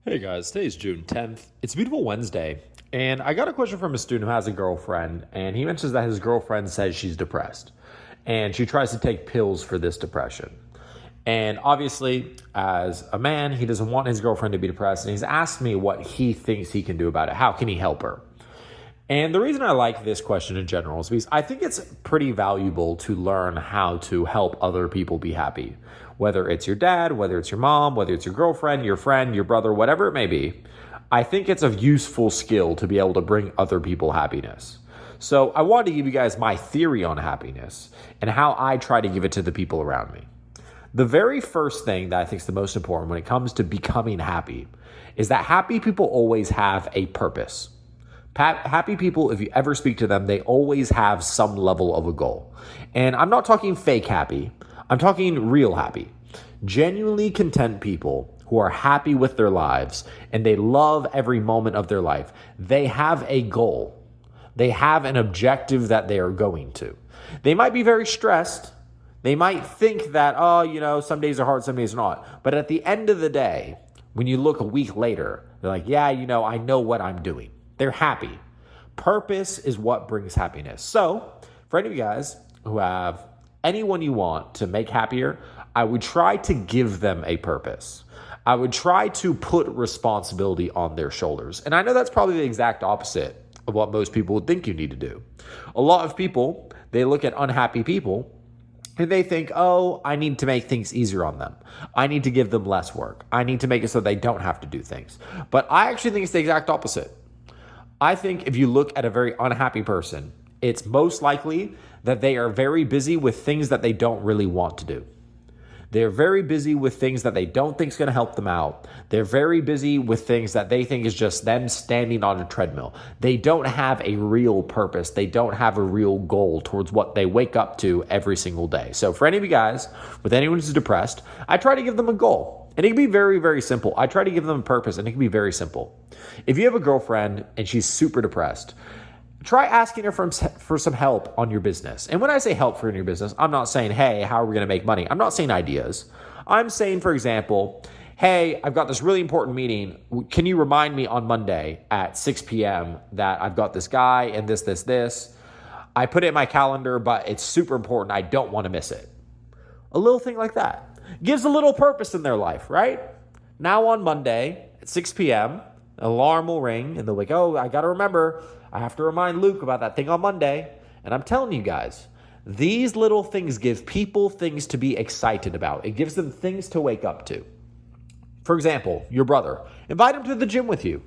Hey guys, today's June 10th. It's a beautiful Wednesday, and I got a question from a student who has a girlfriend, and he mentions that his girlfriend says she's depressed, and she tries to take pills for this depression. And obviously, as a man, he doesn't want his girlfriend to be depressed, and he's asked me what he thinks he can do about it. How can he help her? And the reason I like this question in general is because I think it's pretty valuable to learn how to help other people be happy. Whether it's your dad, whether it's your mom, whether it's your girlfriend, your friend, your brother, whatever it may be, I think it's a useful skill to be able to bring other people happiness. So I wanted to give you guys my theory on happiness and how I try to give it to the people around me. The very first thing that I think is the most important when it comes to becoming happy is that happy people always have a purpose. Happy people, if you ever speak to them, they always have some level of a goal. And I'm not talking fake happy. I'm talking real happy. Genuinely content people who are happy with their lives and they love every moment of their life. They have a goal. They have an objective that they are going to. They might be very stressed. They might think that, some days are hard, some days are not. But at the end of the day, when you look a week later, they're like, I know what I'm doing. They're happy. Purpose is what brings happiness. So, for any of you guys who have anyone you want to make happier, I would try to give them a purpose. I would try to put responsibility on their shoulders. And I know that's probably the exact opposite of what most people would think you need to do. A lot of people, they look at unhappy people and they think, I need to make things easier on them. I need to give them less work. I need to make it so they don't have to do things. But I actually think it's the exact opposite. I think if you look at a very unhappy person, it's most likely that they are very busy with things that they don't really want to do. They're very busy with things that they don't think is going to help them out. They're very busy with things that they think is just them standing on a treadmill. They don't have a real purpose. They don't have a real goal towards what they wake up to every single day. So for any of you guys, with anyone who's depressed, I try to give them a goal. And it can be very, very simple. I try to give them a purpose, and it can be very simple. If you have a girlfriend and she's super depressed, try asking her for some help on your business. And when I say help for your business, I'm not saying, hey, how are we going to make money? I'm not saying ideas. I'm saying, for example, hey, I've got this really important meeting. Can you remind me on Monday at 6 p.m. that I've got this guy and this? I put it in my calendar, but it's super important. I don't want to miss it. A little thing like that gives a little purpose in their life, right? Now on Monday at 6 p.m., an alarm will ring and they'll be like, I got to remember, I have to remind Luke about that thing on Monday. And I'm telling you guys, these little things give people things to be excited about. It gives them things to wake up to. For example, your brother, invite him to the gym with you.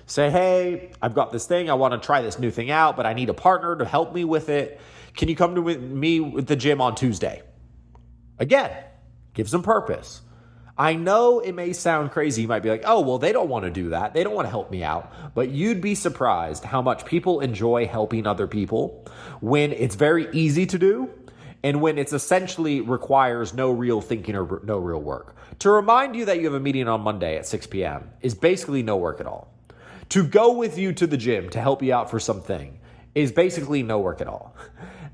Say, hey, I've got this thing. I want to try this new thing out, but I need a partner to help me with it. Can you come to me with the gym on Tuesday? Again, gives them purpose. I know it may sound crazy. You might be like, they don't want to do that. They don't want to help me out. But you'd be surprised how much people enjoy helping other people when it's very easy to do and when it's essentially requires no real thinking or no real work. To remind you that you have a meeting on Monday at 6 p.m. is basically no work at all. To go with you to the gym to help you out for something is basically no work at all.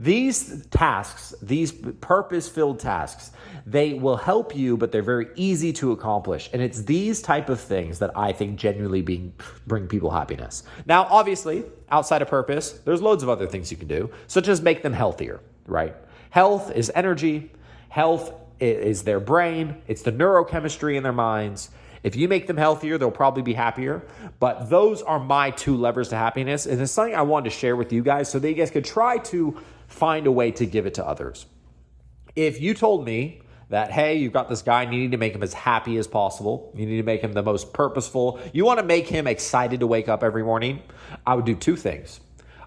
These tasks, these purpose-filled tasks, they will help you, but they're very easy to accomplish. And it's these type of things that I think genuinely bring people happiness. Now, obviously, outside of purpose, there's loads of other things you can do, such as make them healthier, right? Health is energy. Health is their brain. It's the neurochemistry in their minds. If you make them healthier, they'll probably be happier. But those are my two levers to happiness. And it's something I wanted to share with you guys so that you guys could try to find a way to give it to others. If you told me that, hey, you've got this guy and you need to make him as happy as possible, you need to make him the most purposeful, you want to make him excited to wake up every morning, I would do two things.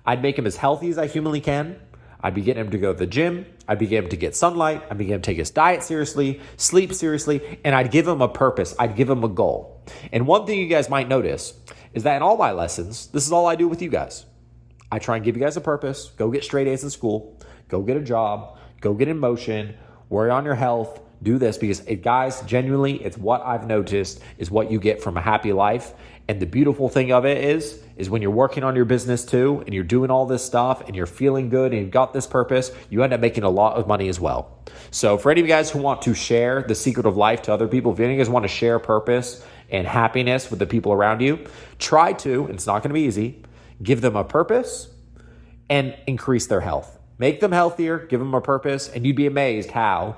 I'd make him as healthy as I humanly can. I'd be getting him to go to the gym. I'd be getting him to get sunlight. I'd be getting him to take his diet seriously, sleep seriously, and I'd give him a purpose. I'd give him a goal. And one thing you guys might notice is that in all my lessons, this is all I do with you guys. I try and give you guys a purpose. Go get straight A's in school. Go get a job. Go get in motion. Worry on your health. Do this because, guys, genuinely, it's what I've noticed is what you get from a happy life. And the beautiful thing of it is when you're working on your business too, and you're doing all this stuff, and you're feeling good, and you've got this purpose, you end up making a lot of money as well. So for any of you guys who want to share the secret of life to other people, if any of you guys want to share purpose and happiness with the people around you, try to, and it's not going to be easy, give them a purpose and increase their health. Make them healthier, give them a purpose, and you'd be amazed how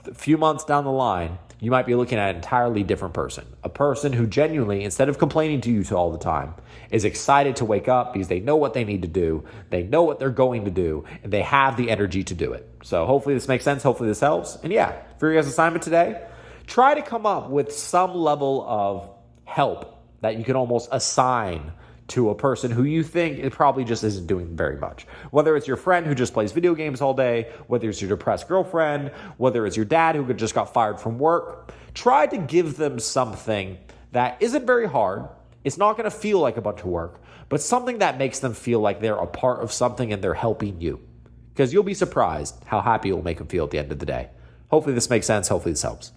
a few months down the line, you might be looking at an entirely different person. A person who genuinely, instead of complaining to you all the time, is excited to wake up because they know what they need to do, they know what they're going to do, and they have the energy to do it. So hopefully this makes sense. Hopefully this helps. And yeah, for your guys' assignment today, try to come up with some level of help that you can almost assign to a person who you think it probably just isn't doing very much. Whether it's your friend who just plays video games all day, whether it's your depressed girlfriend, whether it's your dad who just got fired from work, try to give them something that isn't very hard. It's not going to feel like a bunch of work, but something that makes them feel like they're a part of something and they're helping you. Because you'll be surprised how happy it will make them feel at the end of the day. Hopefully this makes sense. Hopefully this helps.